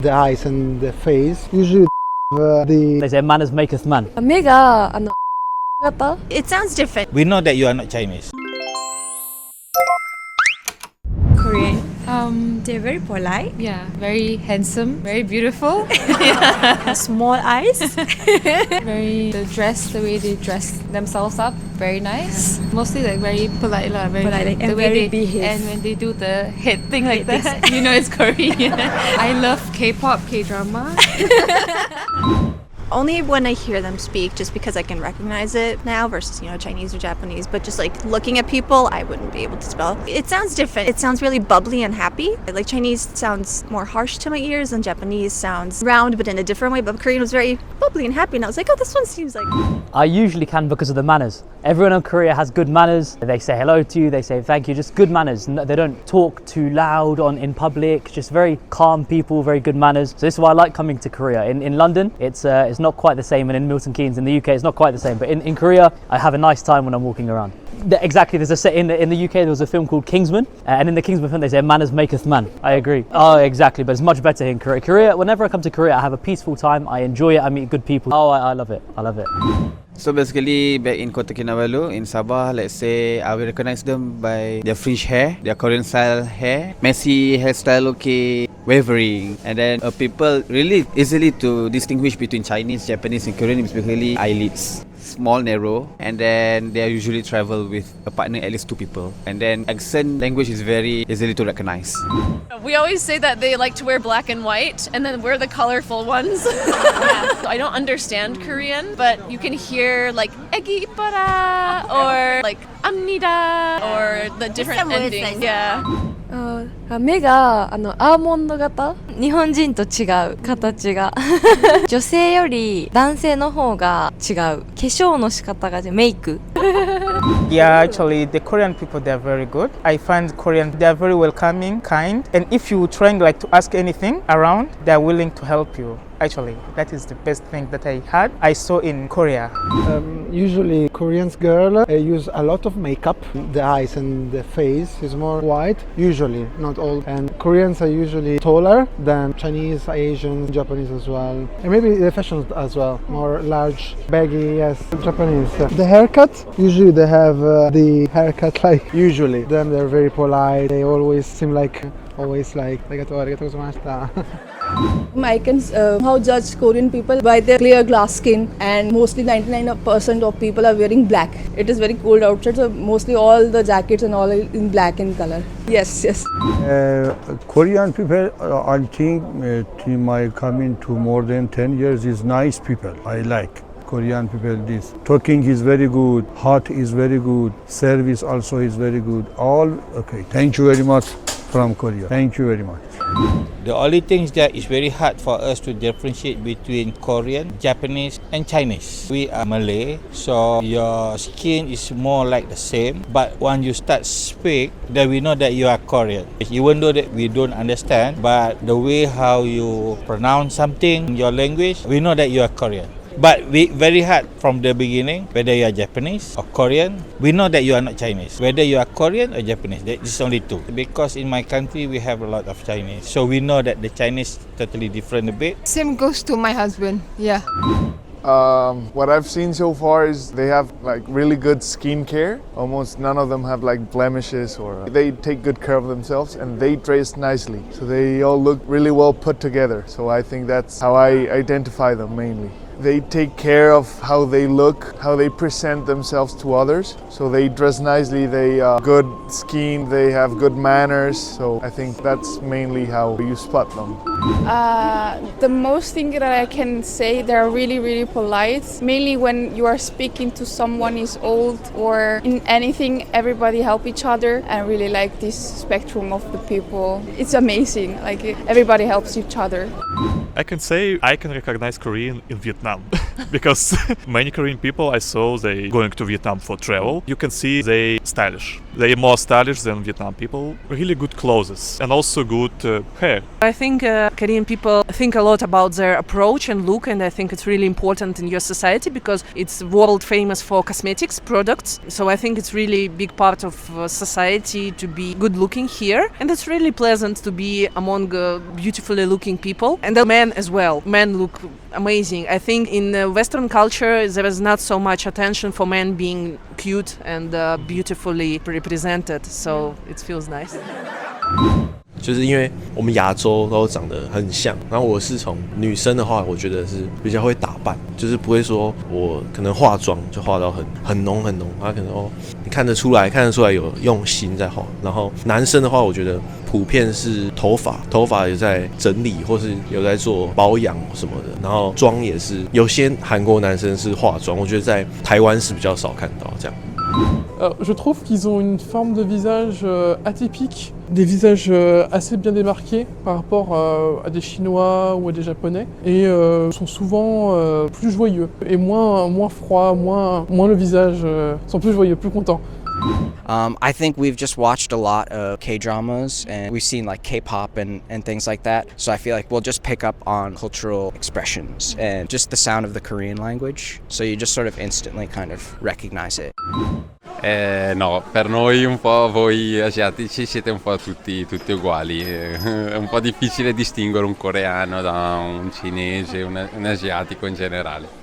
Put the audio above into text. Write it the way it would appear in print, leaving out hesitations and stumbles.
the eyes and the face. Usually They say manners maketh man. 目が型 It sounds different. We know that you are not Chinese. Korean. They're very polite. Yeah, very handsome, very beautiful. Small eyes. The dress, the way they dress themselves up, very nice. Mostly like very polite lah, very Polite, the and way very they behave. and when they do the head thing like that, you know it's Korean. I love K-pop, K-drama. Only when I hear them speak, just because I can recognize it now versus, Chinese or Japanese. But just like looking at people, I wouldn't be able to spell. It sounds different. It sounds really bubbly and happy. Like Chinese sounds more harsh to my ears and Japanese sounds round but in a different way. But Korean was very bubbly and happy. And I was like, oh, this one seems like... I usually can because of the manners. Everyone in Korea has good manners. They say hello to you, they say thank you, just good manners. They don't talk too loud in public, just very calm people, very good manners. So this is why I like coming to Korea. In London, it's not quite the same, and in Milton Keynes in the UK, it's not quite the same. But in Korea, I have a nice time when I'm walking around. Exactly, there's a set in the UK. There was a film called Kingsman, and in the Kingsman film they say manners maketh man. I agree. Oh, exactly, but it's much better in Korea. Korea, whenever I come to Korea, I have a peaceful time. I enjoy it. I meet good people. Oh, I love it. I love it. So basically, back in Kota Kinabalu, in Sabah, let's say, I will recognize them by their fringe hair, their Korean style hair, messy hairstyle, okay, wavering. And then people really easily to distinguish between Chinese, Japanese and Korean is basically eyelids. Small, narrow, and then they usually travel with a partner, at least 2 people. And then accent language is very easily to recognize. We always say that they like to wear black and white, and then we're the colorful ones. I don't understand Korean, but you can hear like "egi ippara" or like "amnida" or the different Some words endings. like Yeah. 目がアーモンド型日本人と違う形が女性より男性の方が違う化粧の仕方がメイク Yeah, actually, the Korean people, they're very good. I find Korean, they're very welcoming, kind. And if you're trying like to ask anything around, they're willing to help you. Actually, that is the best thing that I saw in Korea. usually Korean girls use a lot of makeup. The eyes and the face is more white, usually, not all. And Koreans are usually taller than Chinese, Asians, Japanese as well. And maybe the fashion as well, more large, baggy, yes, Japanese. The haircut, usually they have the haircut like usually. Then they're very polite, they always seem like arigatou gozaimashita. I can how judge Korean people by their clear glass skin, and mostly 99% of people are wearing black. It is very cold outside, so mostly all the jackets and all in black in color. Yes. Korean people, I think my coming to more than 10 years is nice people. I like Korean people. This talking is very good, heart is very good, service also is very good. All okay. Thank you very much from Korea. Thank you very much. The only thing is that it's very hard for us to differentiate between Korean, Japanese and Chinese. We are Malay, so your skin is more like the same. But when you start speak, then we know that you are Korean. Even though that we don't understand, but the way how you pronounce something in your language, we know that you are Korean. But we very hard from the beginning, whether you are Japanese or Korean, we know that you are not Chinese. Whether you are Korean or Japanese, that is only 2. Because in my country, we have a lot of Chinese. So we know that the Chinese totally different a bit. Same goes to my husband. Yeah. What I've seen so far is they have like really good skincare. Almost none of them have like blemishes, or they take good care of themselves and they dress nicely. So they all look really well put together. So I think that's how I identify them mainly. They take care of how they look, how they present themselves to others. So they dress nicely, they good skin, they have good manners. So I think that's mainly how you spot them. The most thing that I can say, they're really, really polite. Mainly when you are speaking to someone is old or in anything, everybody help each other. I really like this spectrum of the people. It's amazing, like everybody helps each other. I can say I can recognize Korean in Vietnam because many Korean people I saw, they going to Vietnam for travel. You can see they stylish. They're more stylish than Vietnam people. Really good clothes and also good hair. I think Korean people think a lot about their approach and look, and I think it's really important in your society because it's world famous for cosmetics products. So I think it's really big part of society to be good looking here, and it's really pleasant to be among beautifully looking people, and the men as well. Men look amazing. I think in Western culture there is not so much attention for men being cute and beautifully represented, so it feels nice. 就是因为我们亚洲都长得很像，然后我是从女生的话，我觉得是比较会打扮，就是不会说我可能化妆就化到很浓，他可能你看得出来有用心在画。然后男生的话，我觉得普遍是头发也在整理，或是有在做保养什么的，然后妆也是有些韩国男生是化妆，我觉得在台湾是比较少看到这样。Je trouve qu'ils ont une forme de visage atypique, des visages assez bien démarqués par rapport à des Chinois ou à des Japonais, et sont souvent plus joyeux et moins froids, moins le visage, sont plus joyeux, plus contents. I think we've just watched a lot of K-dramas and we've seen like K-pop and things like that. So I feel like we'll just pick up on cultural expressions and just the sound of the Korean language. So you just sort of instantly kind of recognize it. No, per noi un po' voi asiatici siete un po' tutti uguali. È un po' difficile distinguere un coreano da un cinese, un asiatico in generale.